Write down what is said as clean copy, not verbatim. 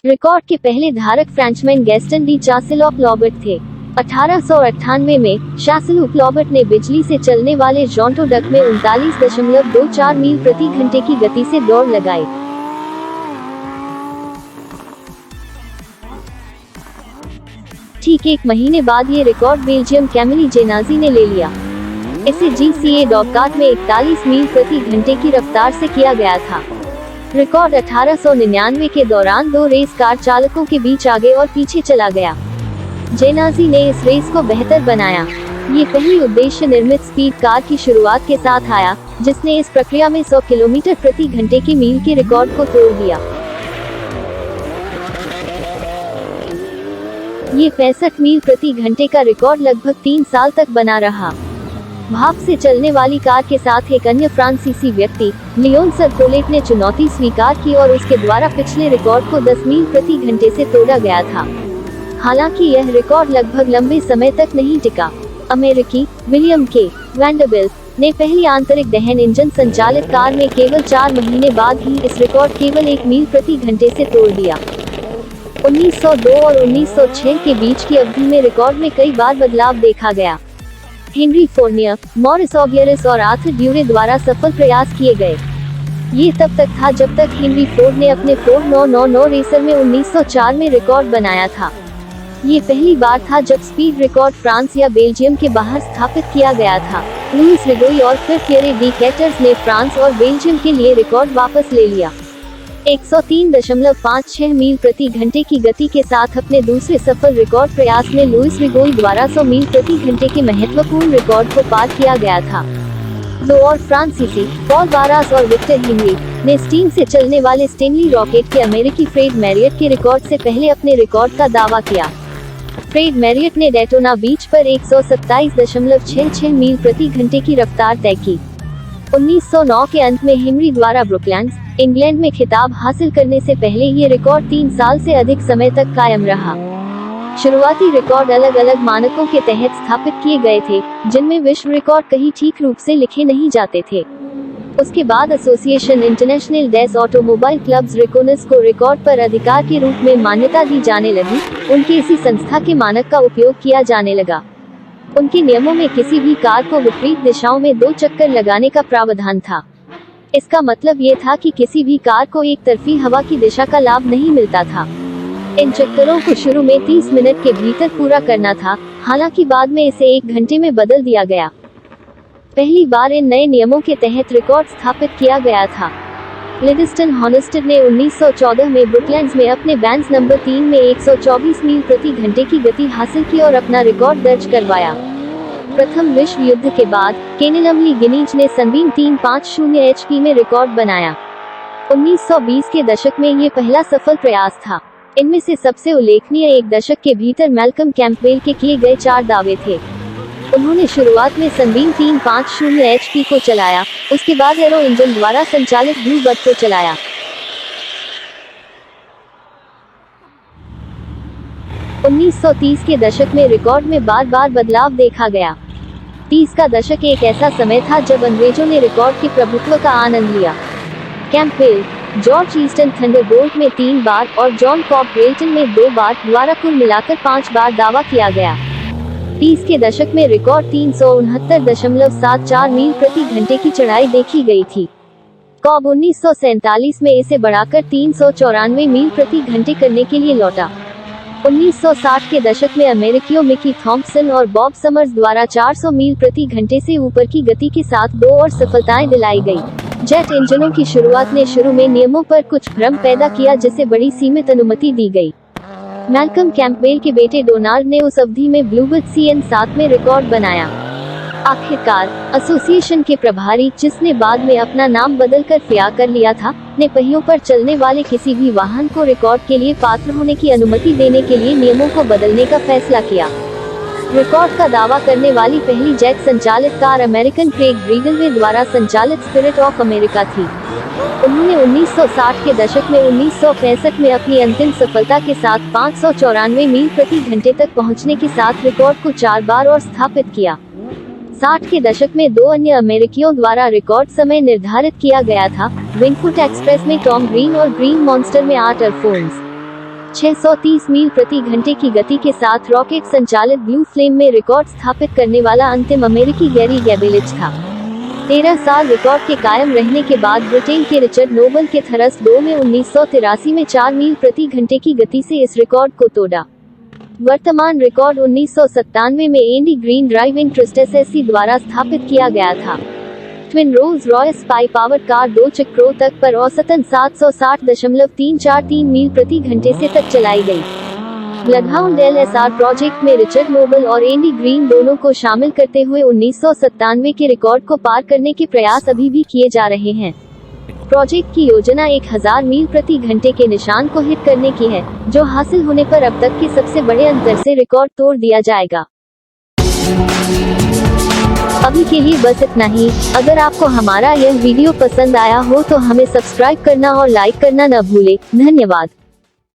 Record के पहले धारक फ्रेंचमैन गैस्टन डी चासेलॉक-लॉबर्ट थे। 1898 में चासेलॉक-लॉबर्ट ने बिजली से चलने वाले जोंटो डक में 39.24 मील प्रति घंटे की गति से दौड़ लगाई। ठीक एक महीने बाद ये रिकॉर्ड बेल्जियम कैमिली जेनाजी ने ले लिया। इसे GCA डॉगकार्ट में 41 मील प्रति घंटे की रफ्तार से किया गया था। रिकॉर्ड 1899 के दौरान दो रेस कार चालकों के बीच आगे और पीछे चला गया। जेनाजी ने इस रेस को बेहतर बनाया। ये पहली उद्देश्य निर्मित स्पीड कार की शुरुआत के साथ आया, जिसने इस प्रक्रिया में 100 किलोमीटर प्रति घंटे की मील के रिकॉर्ड को तोड़ दिया। ये 65 मील प्रति घंटे का रिकॉर्ड लगभग 3 साल तक बना रहा। भाप से चलने वाली कार के साथ एक अन्य फ्रांसीसी व्यक्ति लियोन सरकोलेट ने चुनौती स्वीकार की और उसके द्वारा पिछले रिकॉर्ड को 10 मील प्रति घंटे से तोड़ा गया था। हालांकि यह रिकॉर्ड लगभग लंबे समय तक नहीं टिका। अमेरिकी विलियम के वैंडरबिल्ट ने पहली आंतरिक दहन इंजन संचालित कार में केवल 4 महीने बाद ही इस रिकॉर्ड केवल 1 मील प्रति घंटे से तोड़ दिया। 1902 और 1906 के बीच की अवधि में रिकॉर्ड में कई बार बदलाव देखा गया। हेनरी फोर्नियर, मॉरिस ऑबियरिस और आर्थर ड्यूरे द्वारा सफल प्रयास किए गए। ये तब तक था जब तक हेनरी फोर्ड ने अपने फोर्ड 999 रेसर में 1904 में रिकॉर्ड बनाया था। ये पहली बार था जब स्पीड रिकॉर्ड फ्रांस या बेल्जियम के बाहर स्थापित किया गया था। लुईस रिगोई और फिर पियरे डी कैटर्स ने फ्रांस और बेल्जियम के लिए रिकॉर्ड वापस ले लिया। 103.56 मील प्रति घंटे की गति के साथ अपने दूसरे सफल रिकॉर्ड प्रयास में लुईस रिगोई द्वारा 100 मील प्रति घंटे के महत्वपूर्ण रिकॉर्ड को पार किया गया था। दो और फ्रांसीसी पॉल बारास और विक्टर हेनरी ने स्टीम से चलने वाले स्टेनली रॉकेट के अमेरिकी फ्रेड मैरियट के रिकॉर्ड से पहले अपने रिकॉर्ड का दावा किया। फ्रेड मैरियट ने डेटोना बीच पर 127.66 मील प्रति घंटे की रफ्तार तय की। 1909 के अंत में हेनरी द्वारा ब्रुकलैंड, इंग्लैंड में खिताब हासिल करने से पहले ये रिकॉर्ड 3 साल से अधिक समय तक कायम रहा। शुरुआती रिकॉर्ड अलग अलग मानकों के तहत स्थापित किए गए थे, जिनमें विश्व रिकॉर्ड कहीं ठीक रूप से लिखे नहीं जाते थे। उसके बाद एसोसिएशन इंटरनेशनल डेस ऑटोमोबाइल क्लब्स रिकोनस को रिकॉर्ड पर अधिकार के रूप में मान्यता दी जाने लगी। उनके इसी संस्था के मानक का उपयोग किया जाने लगा। उनके नियमों में किसी भी कार को विपरीत दिशाओं में 2 चक्कर लगाने का प्रावधान था। इसका मतलब ये था कि किसी भी कार को एक तरफी हवा की दिशा का लाभ नहीं मिलता था। इन चक्करों को शुरू में 30 मिनट के भीतर पूरा करना था, हालांकि बाद में इसे 1 घंटे में बदल दिया गया। पहली बार इन नए नियमों के तहत रिकॉर्ड स्थापित किया गया था। लिविंगस्टन हॉनेस्टर ने 1914 में ब्रुकलैंड में अपने बैंस नंबर 3 में 124 मील प्रति घंटे की गति हासिल की और अपना रिकॉर्ड दर्ज करवाया। प्रथम विश्व युद्ध के बाद केनिलमली गिनीज ने सनबीम 350 HP में रिकॉर्ड बनाया। 1920 के दशक में ये पहला सफल प्रयास था। इनमें से सबसे उल्लेखनीय एक दशक के भीतर मैल्कम कैंपबेल के किए गए 4 दावे थे। उन्होंने शुरुआत में सनबीम 350 HP को चलाया, उसके बाद एरो इंजन द्वारा संचालित ब्लूबर्ड को चलाया। 1930 के दशक में रिकॉर्ड में बार बार बदलाव देखा गया। 30 का दशक एक ऐसा समय था जब अंग्रेजों ने रिकॉर्ड के प्रभुत्व का आनंद लिया। कैंपबेल, जॉर्ज ईस्टन थंडरबोल्ट में 3 बार और जॉन कॉब ब्रेल्टन में 2 बार द्वारा कुल मिलाकर 5 बार दावा किया गया। 30 के दशक में रिकॉर्ड 369.74 मील प्रति घंटे की चढ़ाई देखी गई थी। कॉब 1947 में इसे बढ़ाकर 394 मील प्रति घंटे करने के लिए लौटा। 1960 के दशक में अमेरिकियों मिकी थॉम्पसन और बॉब समर्स द्वारा 400 मील प्रति घंटे से ऊपर की गति के साथ 2 और सफलताएं दिलाई गई। जेट इंजनों की शुरुआत ने शुरू में नियमों पर कुछ भ्रम पैदा किया, जिसे बड़ी सीमित अनुमति दी गई। मैल्कम कैंपबेल के बेटे डोनाल्ड ने उस अवधि में ब्लूबर्ड CN7 में रिकॉर्ड बनाया। आखिरकार एसोसिएशन के प्रभारी, जिसने बाद में अपना नाम बदलकर फिया कर लिया था, ने पहियों पर चलने वाले किसी भी वाहन को रिकॉर्ड के लिए पात्र होने की अनुमति देने के लिए नियमों को बदलने का फैसला किया। रिकॉर्ड का दावा करने वाली पहली जेट संचालित कार अमेरिकन क्रेग ब्रीगलवे द्वारा संचालित स्पिरिट ऑफ अमेरिका थी। उन्होंने 1960 के दशक में 1965 में अपनी अंतिम सफलता के साथ 594 मील प्रति घंटे तक पहुंचने के साथ रिकॉर्ड को 4 बार और स्थापित किया। 60 के दशक में 2 अन्य अमेरिकियों द्वारा रिकॉर्ड समय निर्धारित किया गया था, विंगफुट एक्सप्रेस में टॉम ग्रीन और ग्रीन मॉन्स्टर में आर्ट अल्फोन्स। 630 मील प्रति घंटे की गति के साथ रॉकेट संचालित ब्लू फ्लेम में रिकॉर्ड स्थापित करने वाला अंतिम अमेरिकी गैरी गैबेलिच था। 13 साल रिकॉर्ड के कायम रहने के बाद ब्रिटेन के रिचर्ड नोबल के थरस 2 में 1983 में 4 मील प्रति घंटे की गति से इस रिकॉर्ड को तोड़ा। वर्तमान रिकॉर्ड 1997 में Andy green driving trust SSC द्वारा स्थापित किया गया था। Twin Rolls Royce spy powered car 2 चक्रों तक पर औसतन 760.343 मील प्रति घंटे से तक चलाई गई। ब्लडहाउंड LSR प्रोजेक्ट में रिचर्ड नोबल और एंडी ग्रीन दोनों को शामिल करते हुए 1997 के रिकॉर्ड को पार करने के प्रयास अभी भी किए जा रहे हैं। प्रोजेक्ट की योजना 1000 मील प्रति घंटे के निशान को हिट करने की है, जो हासिल होने पर अब तक के सबसे बड़े अंतर से रिकॉर्ड तोड़ दिया जाएगा। अभी के लिए बस इतना ही। अगर आपको हमारा यह वीडियो पसंद आया हो तो हमें सब्सक्राइब करना और लाइक करना न भूलें। धन्यवाद।